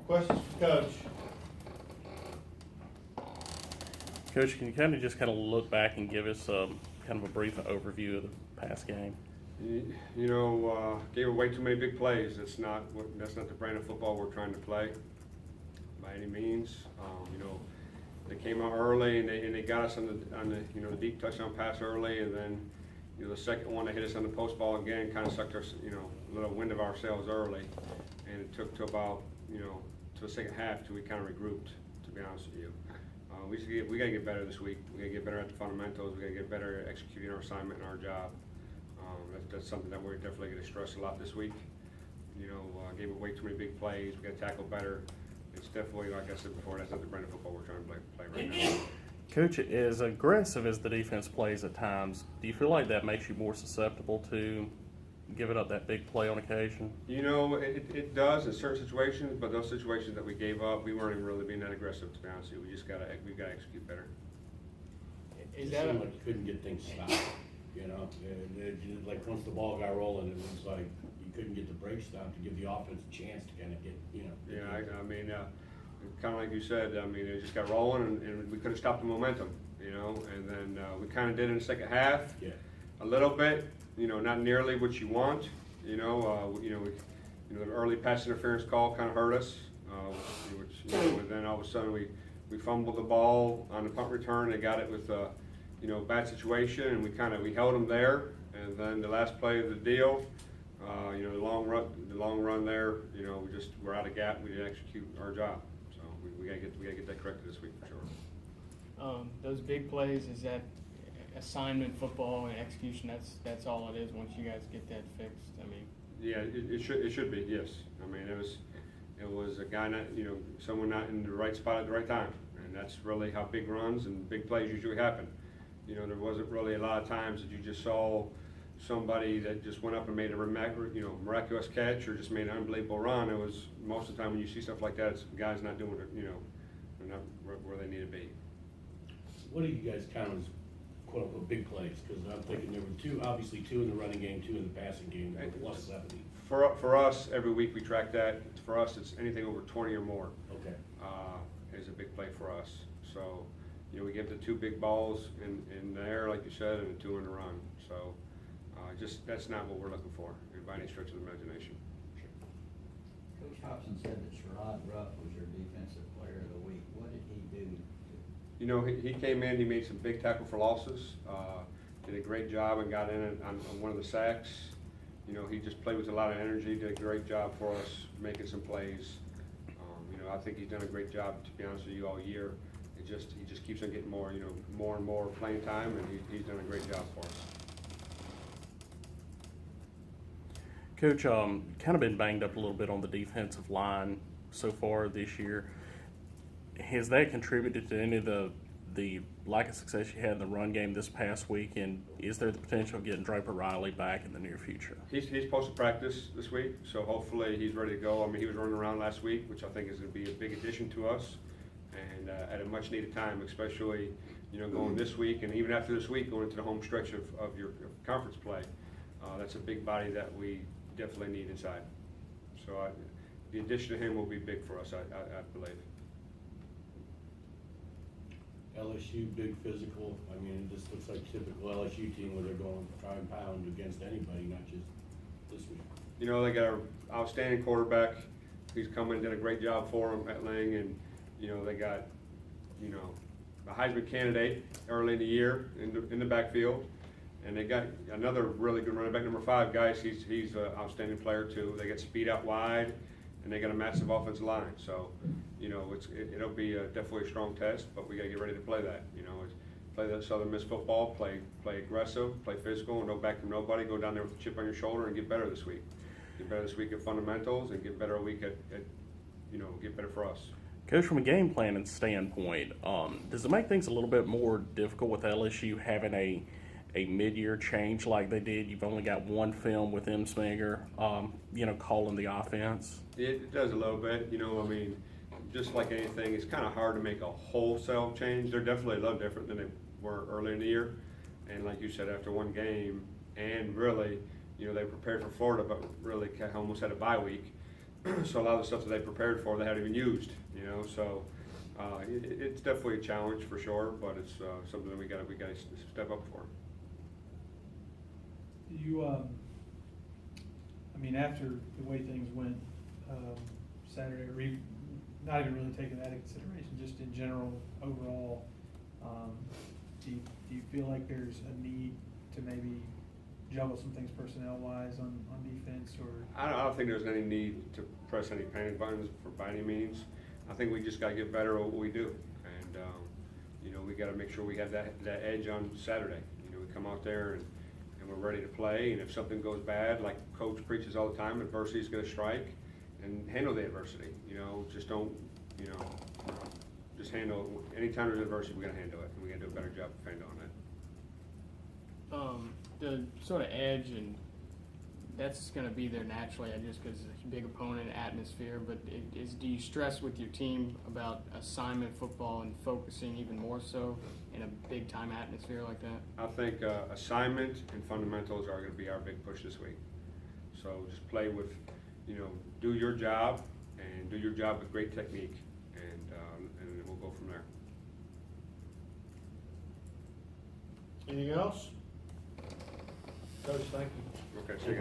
Questions for Coach? Coach, can you kind of look back and give us kind of a brief overview of the past game? Gave away too many big plays. That's not the brand of football we're trying to play by any means. They came out early and they got us on the deep touchdown pass early, and then the second one they hit us on the post ball again, kind of sucked us a little wind of our sails early, and it took to about to the second half till we kind of regrouped. To be honest with you. We got to get better this week. We got to get better at the fundamentals. We got to get better at executing our assignment and our job. That's something that we're definitely going to stress a lot this week. Gave away too many big plays. We got to tackle better. It's definitely, like I said before, that's not the brand of football we're trying to play right now. Coach, as aggressive as the defense plays at times, do you feel like that makes you more susceptible to giving up that big play on occasion? It does in certain situations, but those situations that we gave up, we weren't even really being that aggressive, to be honest with you. We got to execute better. It seemed like you couldn't get things stopped, like once the ball got rolling, it was like you couldn't get the brakes down to give the offense a chance to kind of get, kind of like you said, it just got rolling and we could have stopped the momentum, and then we kind of did in the second half, a little bit, not nearly what you want, the early pass interference call kind of hurt us, and then all of a sudden we fumbled the ball on the punt return. They got it with bad situation, and we held them there, and then the last play of the deal, the long run there, we're out of gap. We didn't execute our job, so we gotta get that corrected this week for sure. Those big plays, is that assignment football and execution? That's all it is. Once you guys get that fixed, Yeah, it should be, yes. It was a guy someone not in the right spot at the right time, and that's really how big runs and big plays usually happen. There wasn't really a lot of times that you just saw somebody that just went up and made a miraculous catch or just made an unbelievable run. It was most of the time when you see stuff like that, it's guys not doing it, they're not where they need to be. What do you guys count as quote unquote big plays? Because I'm thinking there were obviously two in the running game, two in the passing game, plus 70. For us, every week we track that. For us, it's anything over 20 or more. Okay. Is a big play for us. So, we get the two big balls in there, like you said, and the two in the run. So, that's not what we're looking for by any stretch of the imagination. Coach Hobson said that Sherrod Ruff was your defensive player of the week. What did he do? He came in, he made some big tackle for losses, did a great job and got in on one of the sacks. He just played with a lot of energy, did a great job for us, making some plays. I think he's done a great job, to be honest with you, all year. He just keeps on getting more, more and more playing time, and he's done a great job for us. Coach, kind of been banged up a little bit on the defensive line so far this year. Has that contributed to any of the lack of success you had in the run game this past week? And is there the potential of getting Draper Riley back in the near future? He's supposed to practice this week, so hopefully he's ready to go. He was running around last week, which I think is going to be a big addition to us, and at a much needed time, especially going this week and even after this week, going into the home stretch of your conference play. That's a big body that we definitely need inside. So the addition of him will be big for us, I believe. LSU, big physical. This looks like typical LSU team where they're going to try and pound against anybody, not just this week. They got an outstanding quarterback. He's come in and did a great job for them at Lang, and they got a Heisman candidate early in the year in the backfield, and they got another really good running back, number 5, guys. He's an outstanding player too. They got speed out wide, and they got a massive offensive line. So, it'll be definitely a strong test, but we got to get ready to play that. Play that Southern Miss football, play aggressive, play physical, and no back from nobody. Go down there with a chip on your shoulder and get better this week. Get better this week at fundamentals, and get better a week at get better for us. Coach, from a game planning standpoint, does it make things a little bit more difficult with LSU having a mid-year change like they did? You've only got one film with M. Sminger, calling the offense. It does a little bit. Just like anything, it's kind of hard to make a wholesale change. They're definitely a little different than they were early in the year. And like you said, after one game, and really, they prepared for Florida, but really almost had a bye week. So a lot of the stuff that they prepared for, they haven't even used, you know, so, it's definitely a challenge for sure, but it's, something that we gotta step up for. You, I mean, after the way things went, Saturday, or not even really taking that into consideration, just in general, overall, do you feel like there's a need to maybe juggle some things personnel-wise on defense, or? I don't think there's any need to press any panic buttons by any means. I think we just gotta get better at what we do. And, you know, we gotta make sure we have that edge on Saturday. You know, we come out there and we're ready to play, and if something goes bad, like Coach preaches all the time, adversity's gonna strike, and handle the adversity. You know, just don't, you know, just handle, anytime there's adversity, we gotta handle it, and we gotta do a better job of handling it. The sort of edge, and that's going to be there naturally, just because it's a big opponent, atmosphere. But do you stress with your team about assignment football and focusing even more so in a big time atmosphere like that? I think assignment and fundamentals are going to be our big push this week. So just play with, you know, do your job and do your job with great technique, and we'll go from there. Anything else? Coach, thank you. Okay, see you guys.